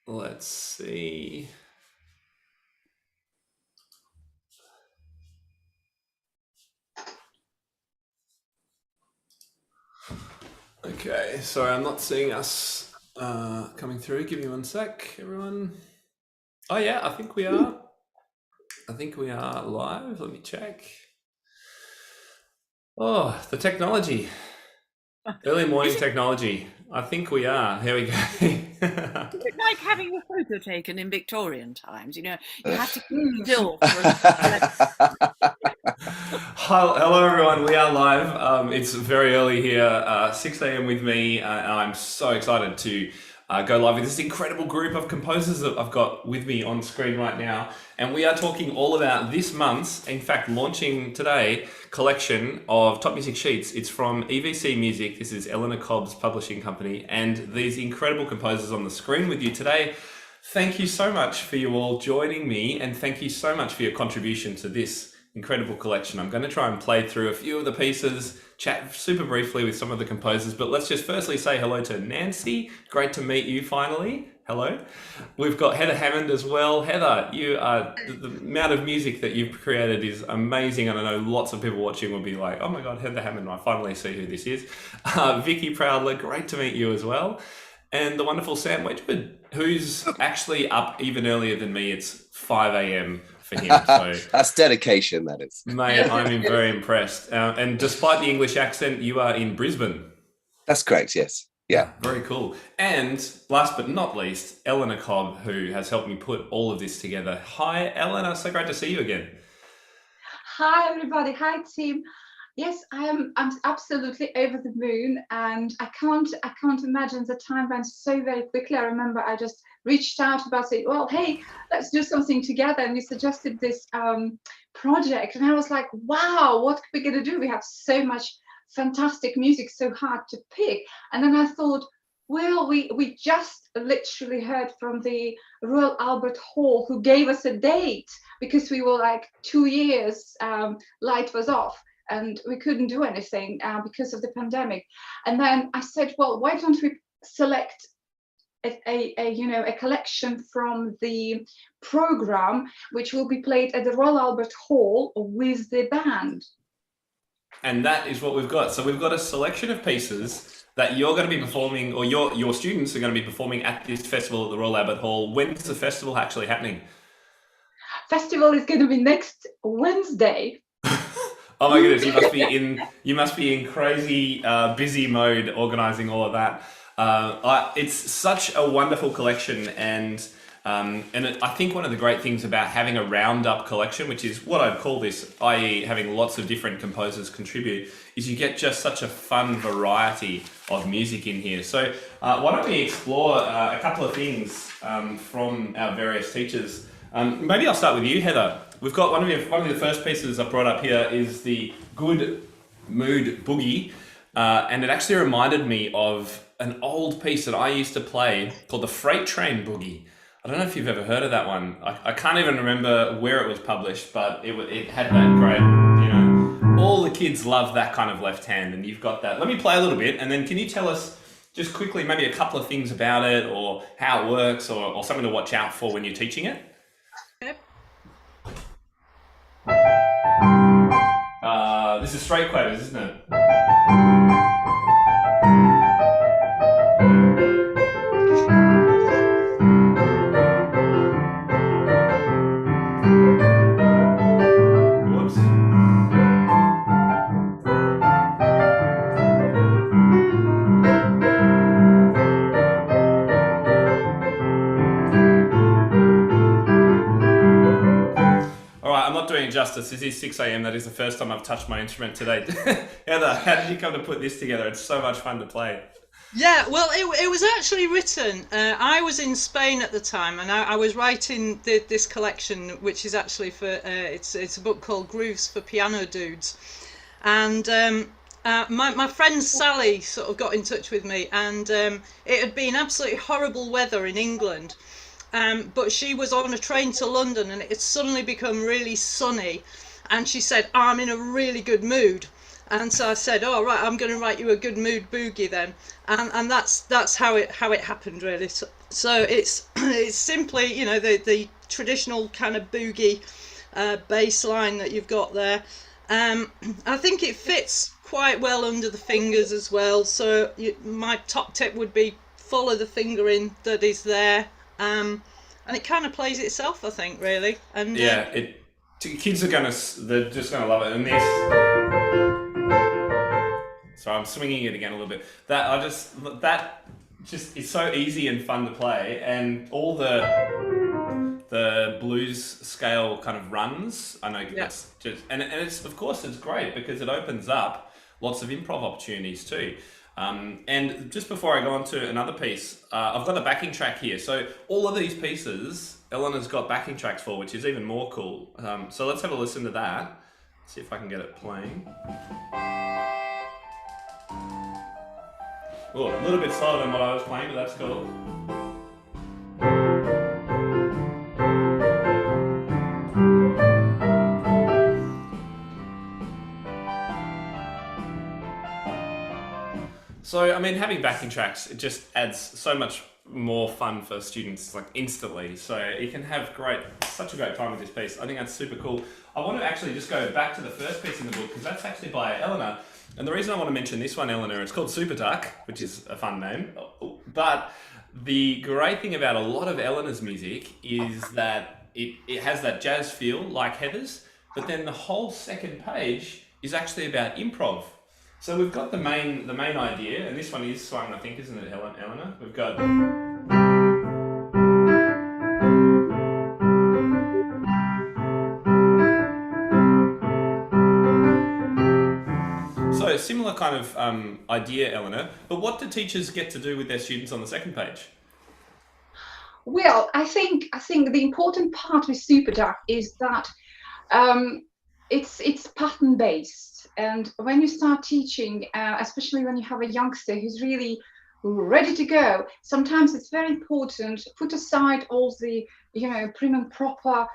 Let's see. Okay, sorry, I'm not seeing us coming through. Give me one sec, everyone. Oh yeah, I think we are. I think we are live. Let me check. Oh, the technology. Early morning technology. I think we are. Here we go. Is it like having a photo taken in Victorian times? You know, you have to keep still for Hello, everyone. We are live. It's very early here, 6 a.m. with me, and I'm so excited to go live with this incredible group of composers that I've got with me on screen right now. And we are talking all about this month's, in fact, launching today, collection of Top Music Sheets. It's from EVC Music. This is Eleanor Cobb's publishing company, and these incredible composers on the screen with you today. Thank you so much for you all joining me, and thank you so much for your contribution to this incredible collection. I'm going to try and play through a few of the pieces, chat super briefly with some of the composers, but let's just firstly say hello to Nancy. Great to meet you finally. Hello. We've got Heather Hammond as well. Heather, you are the amount of music that you've created is amazing, and I know lots of people watching will be like, oh my God, Heather Hammond, I finally see who this is. Vicky Proudler, great to meet you as well. And the wonderful Sam Wedgwood, who's actually up even earlier than me. It's 5 a.m. for him. So that's dedication, that is. Mate, I'm very impressed. And despite the English accent, you are in Brisbane. That's correct, yes. Yeah. Very cool. And last but not least, Eleanor Cobb, who has helped me put all of this together. Hi, Eleanor. So great to see you again. Hi, everybody. Hi, team. Yes, I'm absolutely over the moon, and I can't imagine the time went so very quickly. I remember I just reached out about saying, well, hey, let's do something together, and you suggested this project, and I was like, wow, what are we gonna do? We have so much fantastic music, so hard to pick. And then I thought, well, we just literally heard from the Royal Albert Hall, who gave us a date because we were like 2 years, light was off, and we couldn't do anything because of the pandemic. And then I said, well, why don't we select a collection from the program, which will be played at the Royal Albert Hall with the band. And that is what we've got. So we've got a selection of pieces that you're going to be performing, or your students are going to be performing at this festival at the Royal Albert Hall. When's the festival actually happening? Festival is going to be next Wednesday. Oh my goodness, you must be in crazy busy mode organizing all of that. It's such a wonderful collection, and I think one of the great things about having a roundup collection, which is what I'd call this, i.e. having lots of different composers contribute, is you get just such a fun variety of music in here. So why don't we explore a couple of things from our various teachers. Maybe I'll start with you, Heather. We've got one of the first pieces I brought up here is the Good Mood Boogie, and it actually reminded me of an old piece that I used to play called the Freight Train Boogie. I don't know if you've ever heard of that one. I can't even remember where it was published, but it had that great, all the kids love that kind of left hand, and you've got that. Let me play a little bit, and then can you tell us just quickly maybe a couple of things about it, or how it works, or something to watch out for when you're teaching it? Yep. This is straight quavers, isn't it? Whoops. All right, I'm not doing it justice. This is 6 a.m. That is the first time I've touched my instrument today. Heather, how did you come to put this together? It's so much fun to play. Yeah, well, it was actually written. I was in Spain at the time, and I was writing this collection, which is actually for it's a book called Grooves for Piano Dudes, and my friend Sally sort of got in touch with me, and it had been absolutely horrible weather in England, but she was on a train to London, and it had suddenly become really sunny, and she said, "I'm in a really good mood." And so I said, "Oh right, I'm going to write you a good mood boogie then," and that's how it happened really. So So it's it's simply, you know, the traditional kind of boogie bass line that you've got there. I think it fits quite well under the fingers as well. So my top tip would be follow the fingering that is there, and it kind of plays itself, I think, really. And Yeah, kids are they're just gonna love it. And this, so I'm swinging it again a little bit. That just is so easy and fun to play, and all the blues scale kind of runs. I know that's just, and it's, of course, it's great because it opens up lots of improv opportunities too. And just before I go on to another piece, I've got a backing track here. So all of these pieces, Eleanor's got backing tracks for, which is even more cool. So let's have a listen to that. See if I can get it playing. Oh, a little bit slower than what I was playing, but that's cool. So, I mean, having backing tracks, it just adds so much more fun for students, like instantly. So you can have such a great time with this piece. I think that's super cool. I want to actually just go back to the first piece in the book because that's actually by Eleanor. And the reason I want to mention this one, Eleanor, it's called Super Duck, which is a fun name. But the great thing about a lot of Eleanor's music is that it has that jazz feel like Heather's, but then the whole second page is actually about improv. So we've got the main idea, and this one is swung, I think, isn't it, Eleanor? We've got... So similar kind of idea, Eleanor, but what do teachers get to do with their students on the second page? Well, I think the important part with Super Duck is that it's pattern based, and when you start teaching, especially when you have a youngster who's really ready to go, sometimes it's very important to put aside all the prim and proper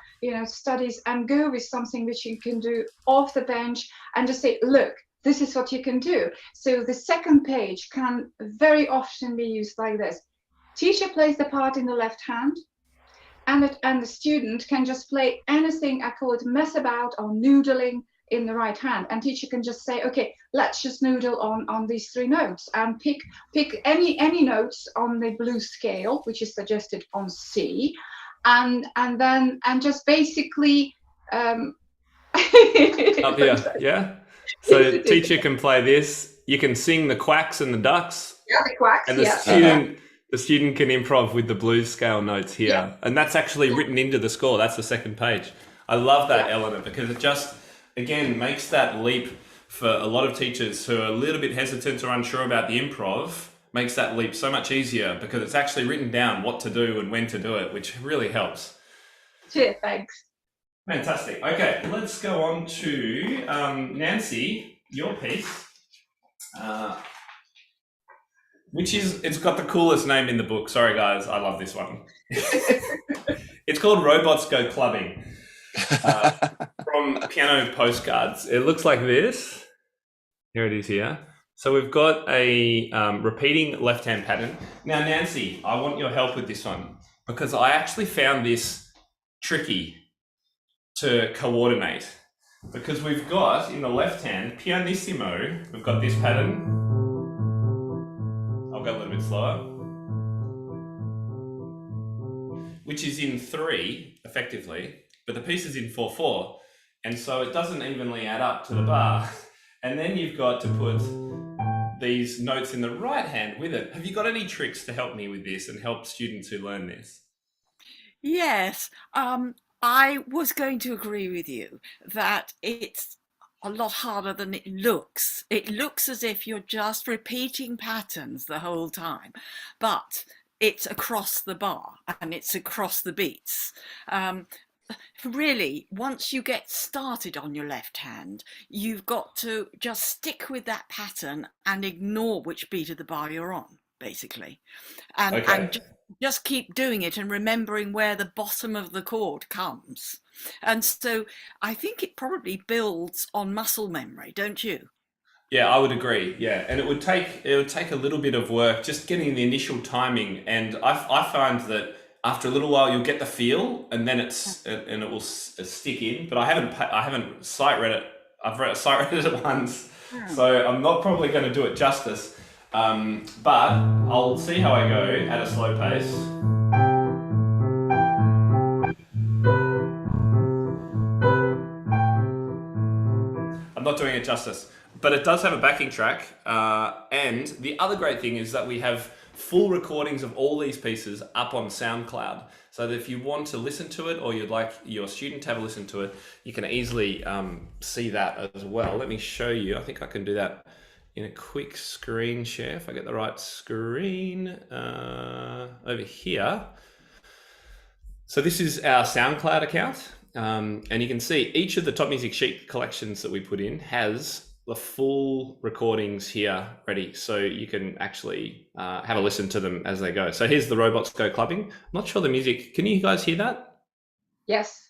studies and go with something which you can do off the bench and just say, look, this is what you can do. So the second page can very often be used like this. Teacher plays the part in the left hand, and the student can just play anything, I call it mess about or noodling, in the right hand. And teacher can just say, okay, let's just noodle on these three notes and pick any notes on the blues scale, which is suggested on C, and just basically up here, yeah. So teacher can play this. You can sing the quacks and the ducks. Yeah, the quacks. And the student can improv with the blues scale notes here. Yeah. And that's actually written into the score. That's the second page. I love that, Eleanor, because it just, again, makes that leap for a lot of teachers who are a little bit hesitant or unsure about the improv, makes that leap so much easier because it's actually written down what to do and when to do it, which really helps. Cheers, thanks. Fantastic. Okay, let's go on to Nancy, your piece. Which it's got the coolest name in the book. Sorry, guys, I love this one. It's called Robots Go Clubbing, from Piano Postcards. It looks like this. Here it is here. So we've got a repeating left-hand pattern. Now, Nancy, I want your help with this one because I actually found this tricky to coordinate because we've got, in the left hand, pianissimo, we've got this pattern. I'll go a little bit slower, which is in 3 effectively, but the piece is in 4/4, and so it doesn't evenly add up to the bar. And then you've got to put these notes in the right hand with it. Have you got any tricks to help me with this and help students who learn this? Yes, I was going to agree with you that it's a lot harder than it looks. It looks as if you're just repeating patterns the whole time, but it's across the bar and it's across the beats. Really, once you get started on your left hand, you've got to just stick with that pattern and ignore which beat of the bar you're on, basically. And just keep doing it and remembering where the bottom of the chord comes. And so I think it probably builds on muscle memory, don't you? Yeah, I would agree. Yeah, and it would take a little bit of work just getting the initial timing, and I find that after a little while you'll get the feel, and then it will stick in. But I haven't sight read it. I've sight read it once, so I'm not probably going to do it justice. But I'll see how I go at a slow pace. I'm not doing it justice, but it does have a backing track. And the other great thing is that we have full recordings of all these pieces up on SoundCloud. So that if you want to listen to it, or you'd like your student to have a listen to it, you can easily see that as well. Let me show you. I think I can do that in a quick screen share if I get the right screen over here. So this is our SoundCloud account. And you can see each of the Top Music Sheet collections that we put in has the full recordings here ready. So you can actually have a listen to them as they go. So here's the Robots Go Clubbing. I'm not sure the music, can you guys hear that? Yes.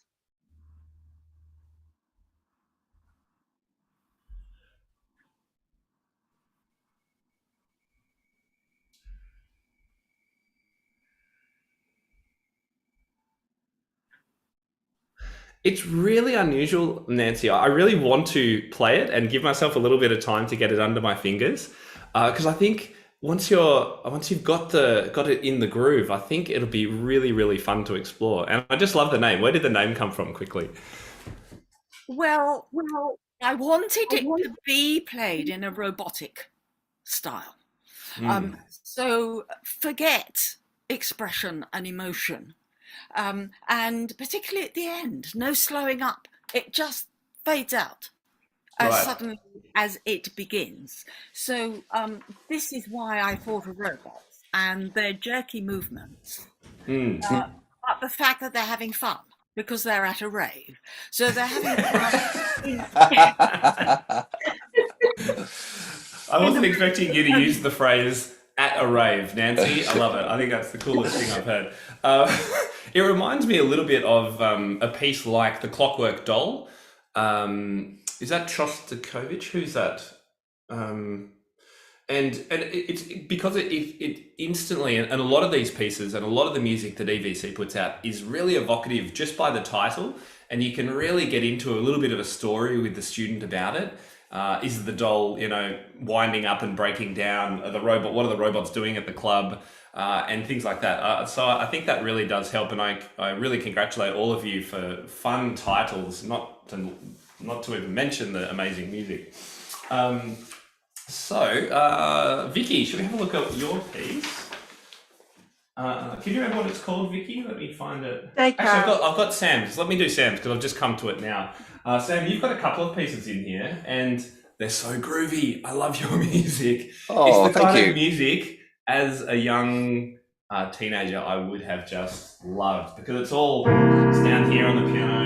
It's really unusual, Nancy. I really want to play it and give myself a little bit of time to get it under my fingers, because I think once you've got it in the groove, I think it'll be really, really fun to explore. And I just love the name. Where did the name come from, quickly? Well, I wanted it to be played in a robotic style. So forget expression and emotion. And particularly at the end, no slowing up. It just fades out as suddenly as it begins. So this is why I thought of robots and their jerky movements, but the fact that they're having fun because they're at a rave. So they're having fun. I wasn't expecting you to use the phrase "at a rave," Nancy. I love it. I think that's the coolest thing I've heard. It reminds me a little bit of a piece like The Clockwork Doll. Is that Shostakovich? Who's that? And it's because it instantly, and a lot of these pieces and a lot of the music that EVC puts out is really evocative just by the title, and you can really get into a little bit of a story with the student about it. Is the doll, winding up and breaking down? What are the robots doing at the club? And things like that. So I think that really does help, and I really congratulate all of you for fun titles, not to even mention the amazing music. So Vicky, should we have a look at your piece? Can you remember what it's called, Vicky? Let me find it. Actually, I've got Sam's. Let me do Sam's because I've just come to it now. Sam, you've got a couple of pieces in here, and they're so groovy. I love your music. Oh, it's the thank kind you. of music as a young teenager I would have just loved, because it's down here on the piano,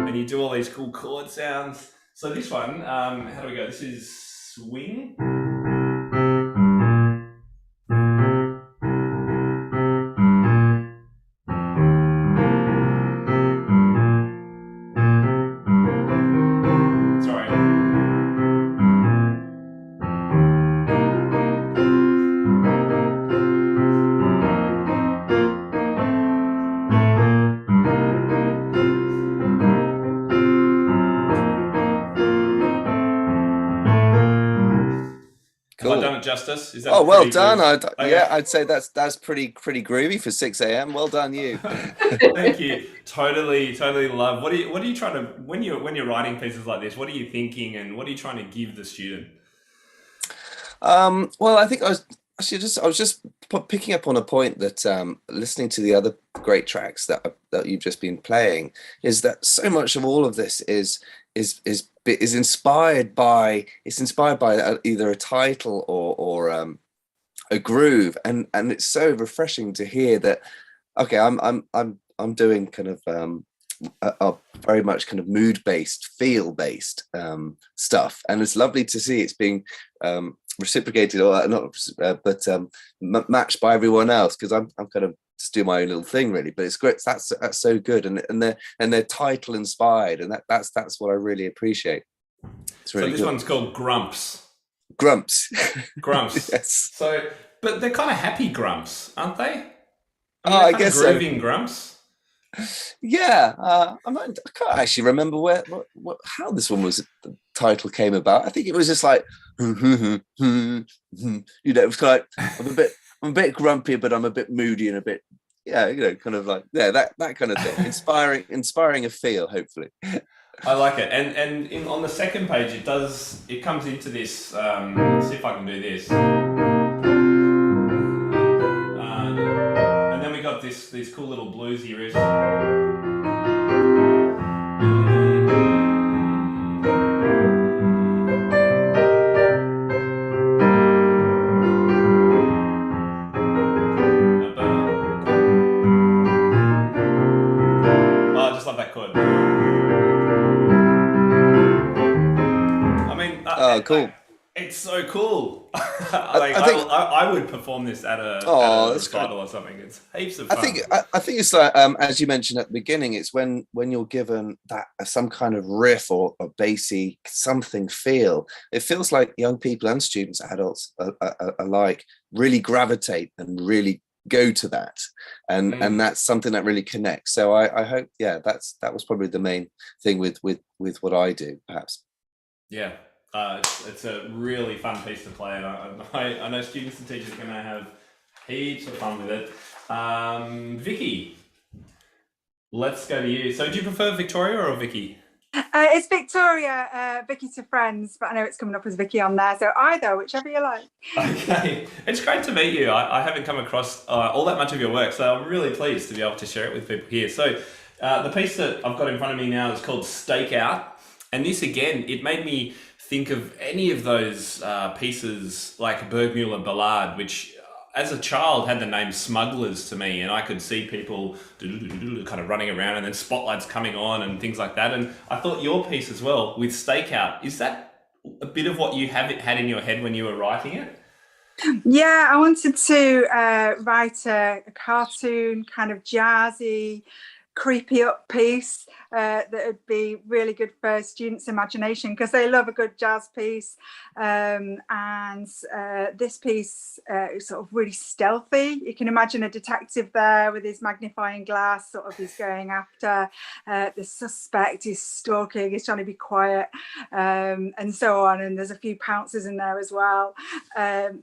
and you do all these cool chord sounds. So this one, how do we go? This is swing. Have I done it justice? Is that well done. Okay. I'd say that's pretty groovy for 6 a.m. Well done, you. Thank you. Totally love. What are you trying to, when you're writing pieces like this, what are you thinking, and what are you trying to give the student? Well, I think I was just picking up on a point that listening to the other great tracks that you've just been playing, is that so much of all of this is inspired by either a title or a groove, and it's so refreshing to hear that. Okay, I'm doing kind of a very much kind of mood-based, feel-based stuff, and it's lovely to see it's being reciprocated, or not, but matched by everyone else, because I'm kind of just do my own little thing, really. But it's great. That's so good, and they're title inspired, and that's what I really appreciate. It's really so this good. one's called Grumps. Grumps. Grumps. Yes. So, but they're kind of happy grumps, aren't they? I they're guess kind of so. grooving grumps. Yeah, I can't actually remember how this one was. The title came about. I think it was just like, it was kind of like I'm a bit grumpy, but I'm a bit moody and a bit, kind of like that kind of thing. Inspiring a feel, hopefully. I like it, and on the second page, it comes into this. Let's see if I can do this. And then we got these cool little bluesy riffs. Oh, I just love that chord. I mean, Cool. It's so cool. I would perform this at a recital or something. It's heaps of fun. I think it's like as you mentioned at the beginning, it's when you're given that some kind of riff or a bassy something feel. It feels like young people and students, adults alike, really gravitate and really go to that, and that's something that really connects. So I hope that was probably the main thing with what I do, perhaps. Yeah. It's a really fun piece to play, and I know students and teachers are going to have heaps of fun with it. Vicky, let's go to you. So do you prefer Victoria or Vicky? It's Victoria, Vicky to friends, but I know it's coming up as Vicky on there, so either, whichever you like. Okay, it's great to meet you. I haven't come across all that much of your work, so I'm really pleased to be able to share it with people here. So the piece that I've got in front of me now is called Stakeout, and this again, it made me think of any of those pieces like Bergmuller Ballade, which as a child had the name Smugglers to me, and I could see people kind of running around and then spotlights coming on and things like that. And I thought your piece as well with Stakeout, is that a bit of what you had in your head when you were writing it? Yeah, I wanted to write a cartoon, kind of jazzy, creepy up piece that would be really good for students' imagination, because they love a good jazz piece, and this piece is sort of really stealthy. You can imagine a detective there with his magnifying glass, sort of he's going after the suspect, he's stalking, he's trying to be quiet, and so on, and there's a few pounces in there as well,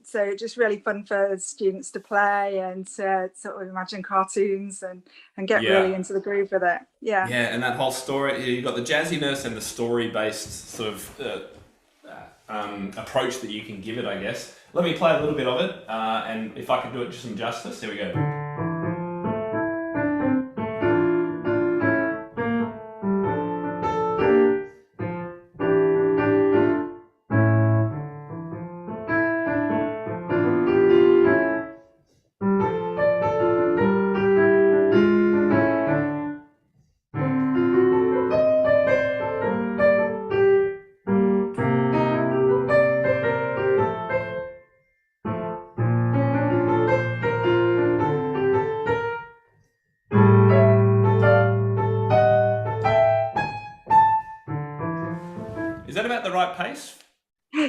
so just really fun for students to play and to sort of imagine cartoons and get really into the groove with it. Yeah, and that whole story, you've got the jazziness and the story-based sort of approach that you can give it, I guess. Let me play a little bit of it, and if I can do it just some justice, here we go. Is that about the right pace?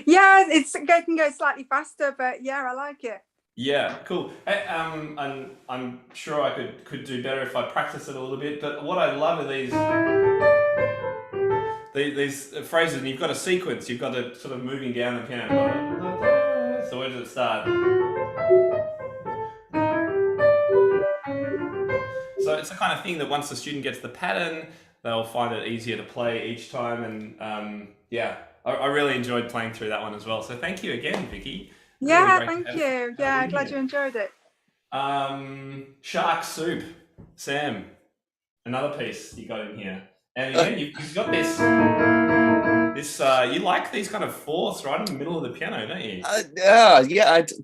Yeah, it can go slightly faster, but yeah, I like it. Yeah, cool. And I'm sure I could do better if I practice it a little bit. But what I love are these phrases, and you've got a sequence. You've got it sort of moving down the piano. So where does it start? So it's the kind of thing that once the student gets the pattern, they'll find it easier to play each time. And I really enjoyed playing through that one as well. So thank you again, Vicky. Yeah, really thank you. Yeah, glad you enjoyed it. Shark Soup, Sam, another piece you got in here. And again, you've got this, you like these kind of fourths right in the middle of the piano, don't you?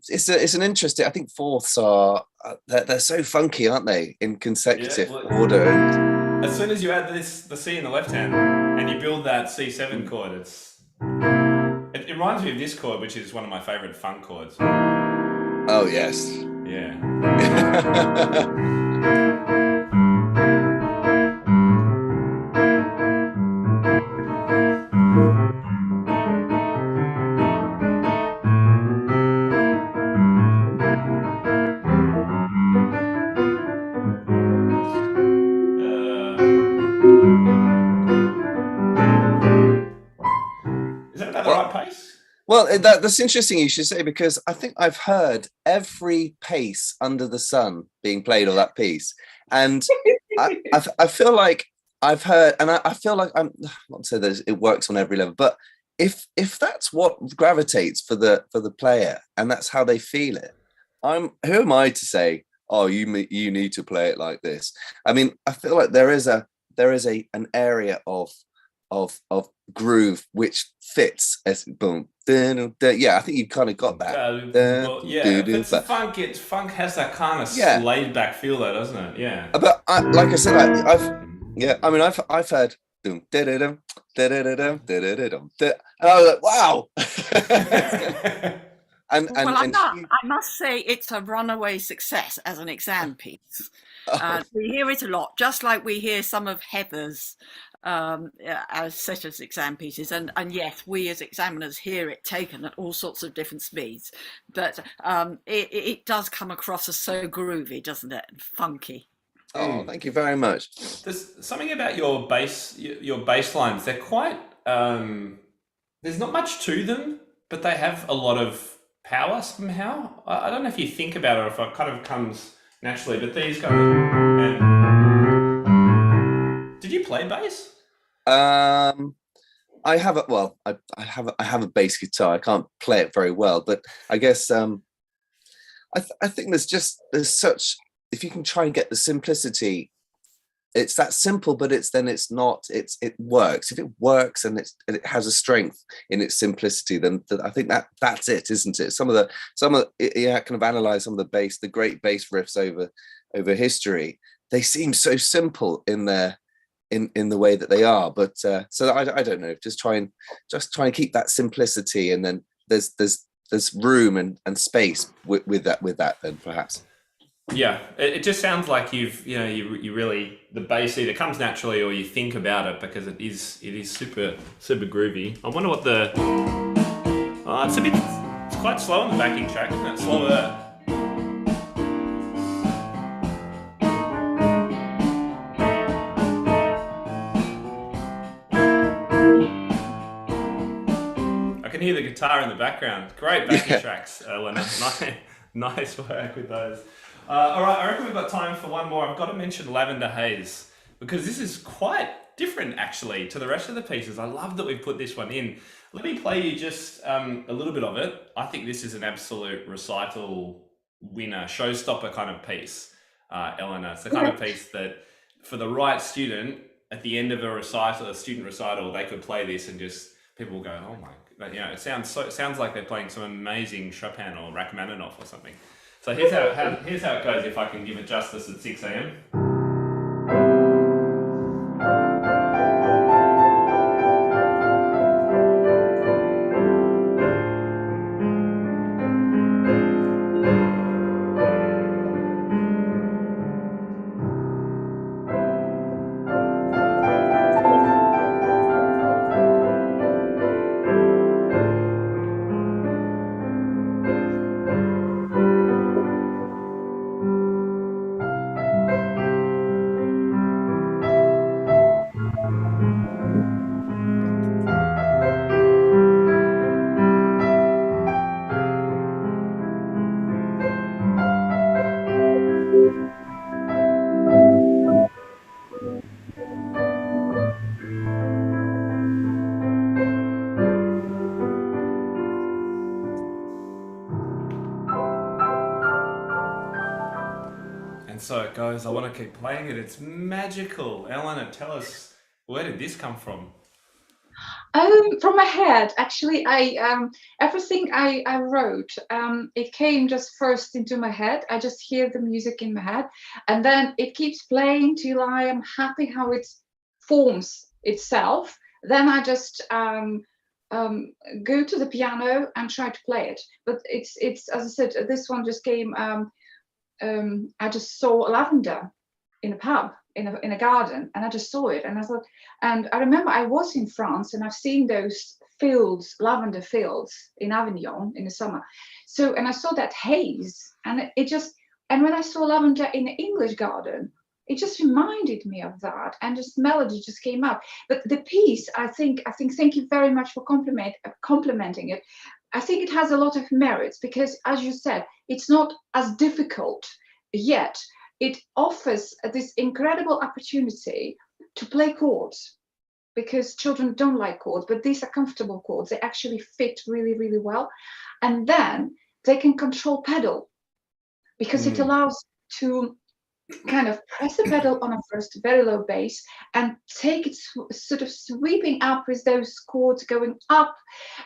It's an interesting, I think fourths are, they're so funky, aren't they, in consecutive order. As soon as you add the C in the left hand and you build that C7 chord, it reminds me of this chord, which is one of my favorite funk chords. Oh, yes. Yeah. Well, that's interesting you should say, because I think I've heard every pace under the sun being played on that piece. And I feel like I've heard, and I feel like I'm not to say that it works on every level, but if that's what gravitates for the player and that's how they feel it, who am I to say, oh, you need to play it like this? I mean, I feel like there is an area of groove which fits as boom. Yeah, I think you kind of got that. If it's funk has that kind of laid back feel, though, doesn't it? Yeah. But like I said, I've heard and I was like, wow. I must say it's a runaway success as an exam piece. We hear it a lot, just like we hear some of Heather's as set as exam pieces, and yes, we as examiners hear it taken at all sorts of different speeds, but it does come across as so groovy, doesn't it? And funky. Oh, thank you very much. There's something about your bass lines. They're quite there's not much to them, but they have a lot of power somehow. I don't know if you think about it or if it kind of comes naturally, but these guys. Did you play bass? I have a bass guitar. I can't play it very well, but I guess I think there's such, if you can try and get the simplicity, it's that simple, but it works. If it works and it has a strength in its simplicity, then I think that's it, isn't it? Some of kind of analyze some of the bass, the great bass riffs over history. They seem so simple in their in the way that they are, but so I don't know. Just try and keep that simplicity, and then there's room and space with that. Then perhaps. Yeah, it just sounds like you really, the bass either comes naturally or you think about it, because it is super groovy. I wonder what it's quite slow on the backing track, isn't it? Slower. I can hear the guitar in the background. Great backing tracks, Eleanor. Nice work with those. All right, I reckon we've got time for one more. I've got to mention Lavender Haze, because this is quite different, actually, to the rest of the pieces. I love that we've put this one in. Let me play you just a little bit of it. I think this is an absolute recital winner, showstopper kind of piece, Eleanor. It's the kind of piece that, for the right student, at the end of a student recital, they could play this and just, people will go, oh my, it sounds like they're playing some amazing Chopin or Rachmaninoff or something. So here's how it goes, if I can give it justice at 6 a.m. And so it goes. I want to keep playing it. It's magical. Eleanor, tell us, where did this come from? From my head, actually. Everything I wrote, it came just first into my head. I just hear the music in my head, and then it keeps playing till I am happy how it forms itself. Then I just go to the piano and try to play it. But it's as I said, this one just came. I just saw lavender in a pub, in a garden, and I just saw it, and I thought, and I remember I was in France and I've seen those fields, lavender fields in Avignon in the summer. So, and I saw that haze, and and when I saw lavender in the English garden, it just reminded me of that, and this melody just came up. But the piece, I think, thank you very much for complimenting it. I think it has a lot of merits because, as you said, it's not as difficult, yet it offers this incredible opportunity to play chords, because children don't like chords, but these are comfortable chords. They actually fit really, really well. And then they can control pedal, because it allows to kind of press the pedal on a first very low bass and take it sort of sweeping up with those chords going up,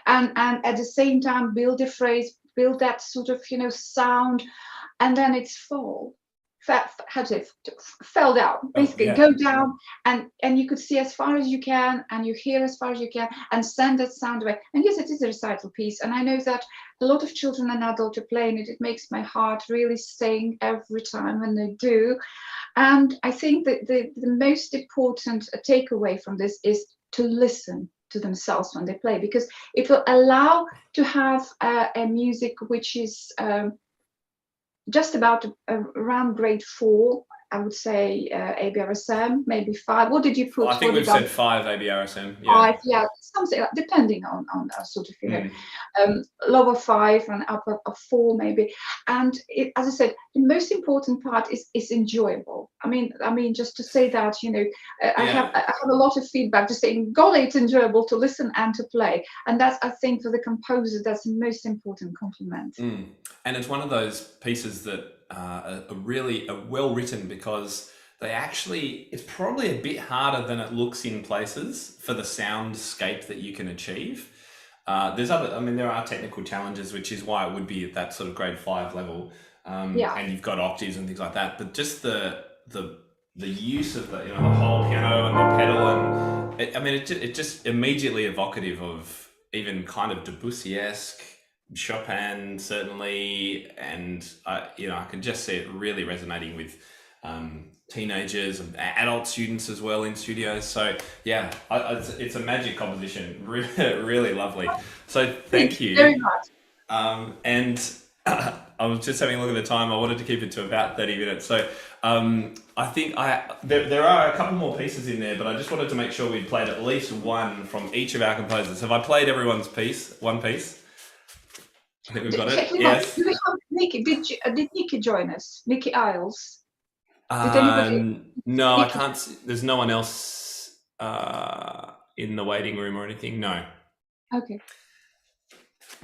and at the same time build a phrase, build that sort of, sound, and then it's fell down, basically. Go down, and you could see as far as you can, and you hear as far as you can, and send that sound away. And yes, it is a recital piece, and I know that a lot of children and adults are playing it. It makes my heart really sing every time when they do. And I think that the most important takeaway from this is to listen to themselves when they play, because it will allow to have a music which is just about around grade 4, I would say, ABRSM, maybe 5. What did you put? I think we've said 5 ABRSM. Yeah. 5, yeah, something depending on sort of, lower 5 and upper 4 maybe. And as I said, the most important part is enjoyable. I mean, just to say that, I have a lot of feedback just saying, golly, it's enjoyable to listen and to play. And that's, I think, for the composer, that's the most important compliment. And it's one of those pieces that are really well written, because it's probably a bit harder than it looks in places for the soundscape that you can achieve. There are technical challenges, which is why it would be at that sort of grade 5 level. And you've got octaves and things like that. But just the use of the whole piano and the pedal, and it's just immediately evocative of even kind of Debussy-esque, Chopin certainly, and I can just see it really resonating with teenagers and adult students as well in studios. So yeah, it's a magic composition, really lovely. So thank you very much. And I was just having a look at the time. I wanted to keep it to about 30 minutes. So I think there are a couple more pieces in there, but I just wanted to make sure we'd played at least one from each of our composers. Have I played everyone's one piece? I think we've got it. Yes. Do we have Nikki? Did Nikki join us? Nikki Isles? Did anybody? No, Nikki? I can't see. There's no one else in the waiting room or anything. No. Okay.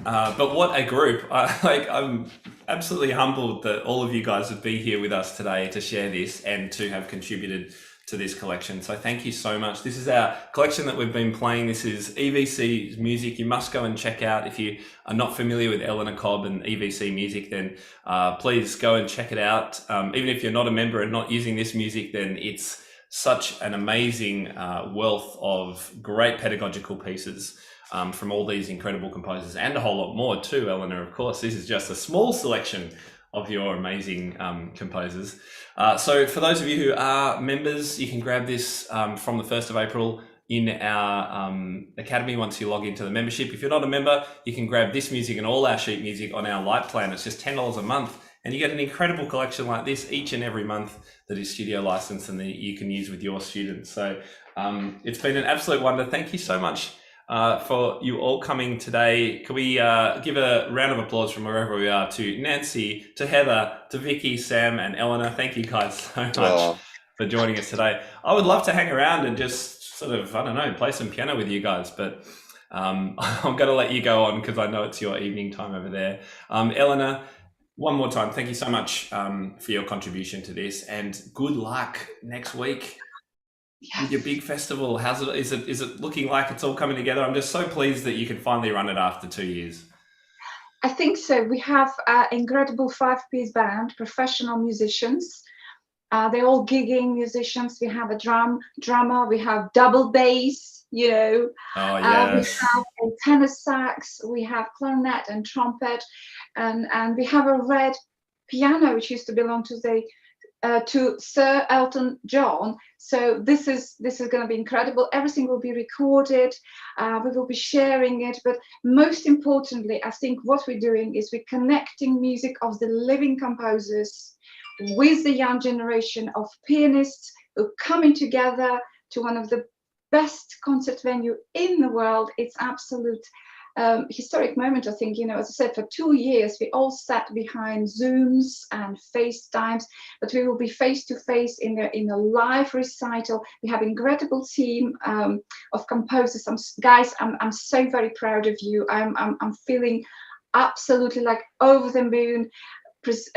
But what a group. I'm absolutely humbled that all of you guys would be here with us today to share this and to have contributed to this collection. So thank you so much. This is our collection that we've been playing. This is EVC music. You must go and check out. If you are not familiar with Eleanor Cobb and EVC music, then please go and check it out. Even if you're not a member and not using this music, then it's such an amazing wealth of great pedagogical pieces from all these incredible composers, and a whole lot more too, Eleanor, of course. This is just a small selection of your amazing composers. So for those of you who are members, you can grab this from the 1st of April in our Academy once you log into the membership. If you're not a member, you can grab this music and all our sheet music on our Light plan. It's just $10 a month, and you get an incredible collection like this each and every month that is studio licensed and that you can use with your students. So it's been an absolute wonder. Thank you so much for you all coming today. Can we give a round of applause from wherever we are to Nancy, to Heather, to Vicky, Sam and Eleanor. Thank you guys so much for joining us today. I would love to hang around and just sort of, play some piano with you guys, but I'm going to let you go on because I know it's your evening time over there. Eleanor, one more time, thank you so much for your contribution to this, and good luck next week. Yes. With your big festival. How's it? Is it looking like it's all coming together? I'm just so pleased that you can finally run it after 2 years. I think so. We have an incredible 5-piece band, professional musicians. They're all gigging musicians. We have a drummer. We have double bass. Oh yes. We have a tenor sax. We have clarinet and trumpet, and we have a red piano which used to belong to Sir Elton John. So this is going to be incredible. Everything will be recorded. We will be sharing it. But most importantly, I think what we're doing is we're connecting music of the living composers with the young generation of pianists who are coming together to one of the best concert venue in the world. It's absolute historic moment, I think. You know, as I said, for 2 years we all sat behind Zooms and FaceTimes, but we will be face to face in a live recital. We have an incredible team of composers. Guys, I'm so very proud of you. I'm feeling absolutely like over the moon,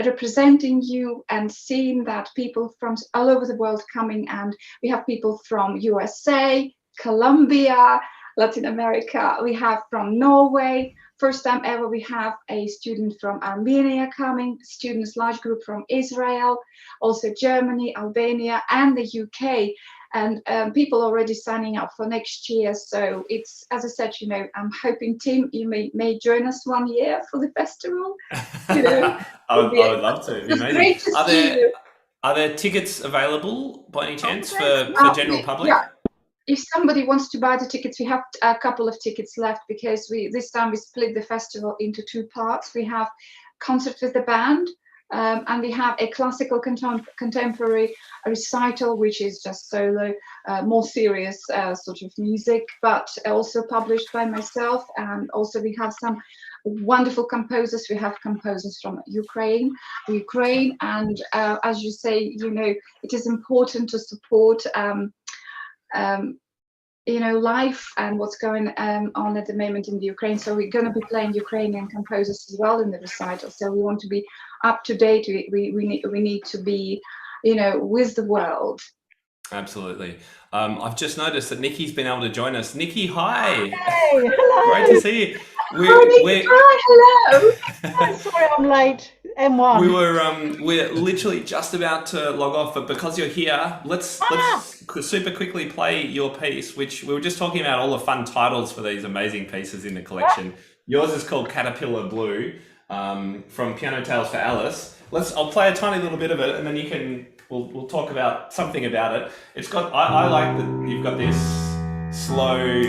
representing you and seeing that people from all over the world coming, and we have people from USA, Colombia, Latin America, we have from Norway. First time ever we have a student from Armenia coming, students, large group from Israel, also Germany, Albania, and the UK. And people already signing up for next year. So it's, as I said, you know, I'm hoping, Tim, you may join us one year for the festival. You know, I would love to. It'd be it's amazing. great to see you. Are there tickets available by any chance for general public? Yeah. If somebody wants to buy the tickets, we have a couple of tickets left, because this time we split the festival into 2 parts. We have concert with the band, and we have a classical contemporary recital, which is just solo, more serious sort of music, but also published by myself. And also we have some wonderful composers. We have composers from Ukraine, and as you say, you know, it is important to support you know, life and what's going on at the moment in the Ukraine. So we're going to be playing Ukrainian composers as well in the recital. So we want to be up to date. We need to be, you know, with the world. Absolutely. I've just noticed that Nikki's been able to join us. Nikki, hi. Hey, hello. Great to see you. Hi, hello. I'm sorry I'm late. M1. We're literally just about to log off, but because you're here, let's super quickly play your piece, which we were just talking about all the fun titles for these amazing pieces in the collection. Yours is called Caterpillar Blue, from Piano Tales for Alice. I'll play a tiny little bit of it, and then we'll talk about something about it. It's got, I like that you've got this slow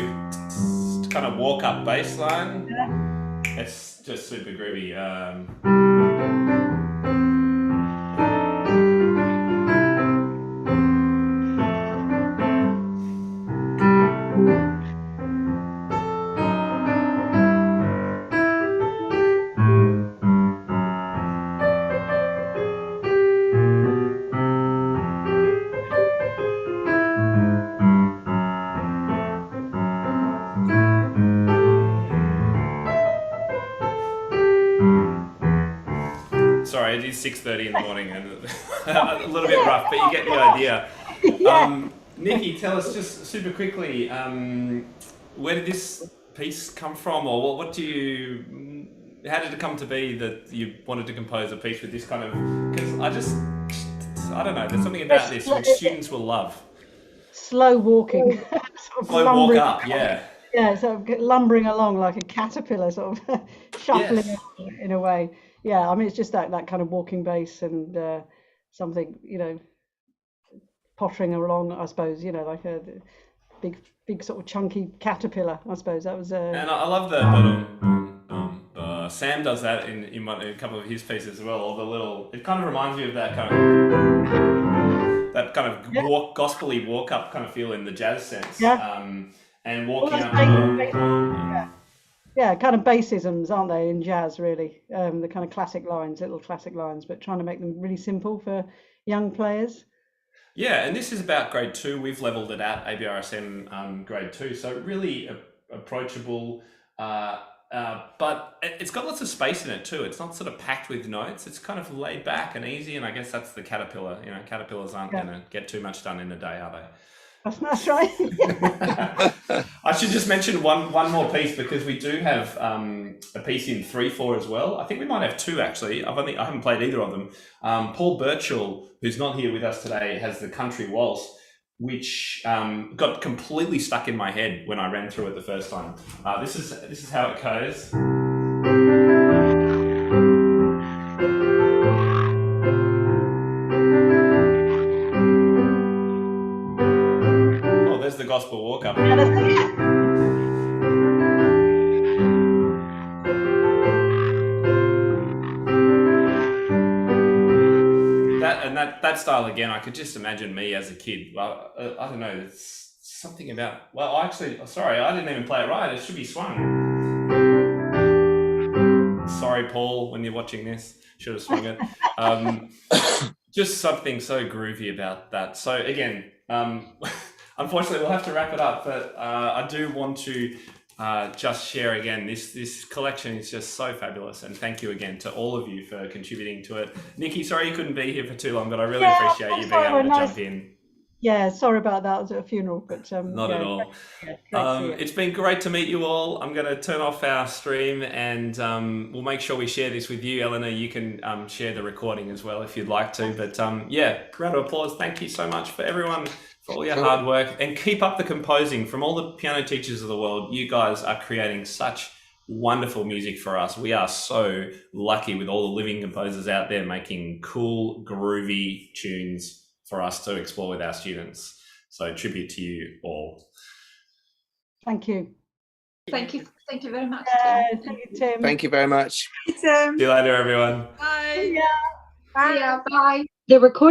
kind of walk up bass line. It's just super groovy. Sorry, it is 6:30 in the morning and a little bit rough, but you get the idea. Nikki, tell us just super quickly, where did this piece come from, or how did it come to be that you wanted to compose a piece with this kind of, because I don't know, there's something about this which students will love. Slow walking. Slow walk up, yeah. Yeah, sort of lumbering along like a caterpillar, sort of shuffling in a way. Yeah, I mean, it's just that kind of walking bass and something, you know, pottering along, I suppose, you know, like a big sort of chunky caterpillar, I suppose. That was And I love the Sam does that in a couple of his pieces as well. All the little, it kind of reminds me of that kind of gospel-y walk up kind of feel in the jazz sense. Yeah. And walking up. Yeah, kind of bassisms, aren't they, in jazz, really? The kind of classic lines, little classic lines, but trying to make them really simple for young players. Yeah, and this is about grade 2. We've leveled it at ABRSM grade 2, so really approachable, but it's got lots of space in it too. It's not sort of packed with notes. It's kind of laid back and easy, and I guess that's the caterpillar. You know, caterpillars aren't going to get too much done in a day, are they? That's right. I should just mention one more piece, because we do have a piece in 3/4 as well. I think we might have 2 actually. I haven't played either of them. Paul Burchill, who's not here with us today, has the Country Waltz, which got completely stuck in my head when I ran through it the first time. This is how it goes. The gospel walk up. that style again, I could just imagine me as a kid. Well, I don't know. It's something about. Well, actually, sorry, I didn't even play it right. It should be swung. Sorry, Paul, when you're watching this, should have swung it. Just something so groovy about that. So again, unfortunately, we'll have to wrap it up. But I do want to just share again. This collection is just so fabulous, and thank you again to all of you for contributing to it. Nikki, sorry you couldn't be here for too long, but I really appreciate you being able to jump in. Yeah, sorry about that. I was at a funeral, but Not at all. It's been great to meet you all. I'm going to turn off our stream, and we'll make sure we share this with you. Eleanor, you can share the recording as well if you'd like to. But yeah, round of applause. Thank you so much for everyone, for all your hard work, and keep up the composing. From all the piano teachers of the world, you guys are creating such wonderful music for us. We are so lucky with all the living composers out there making cool, groovy tunes for us to explore with our students. So tribute to you all. Thank you. Thank you very much, Thank you, Tim. Thank you very much. Tim. See you later, everyone. Bye. Bye. Yeah, bye. The recording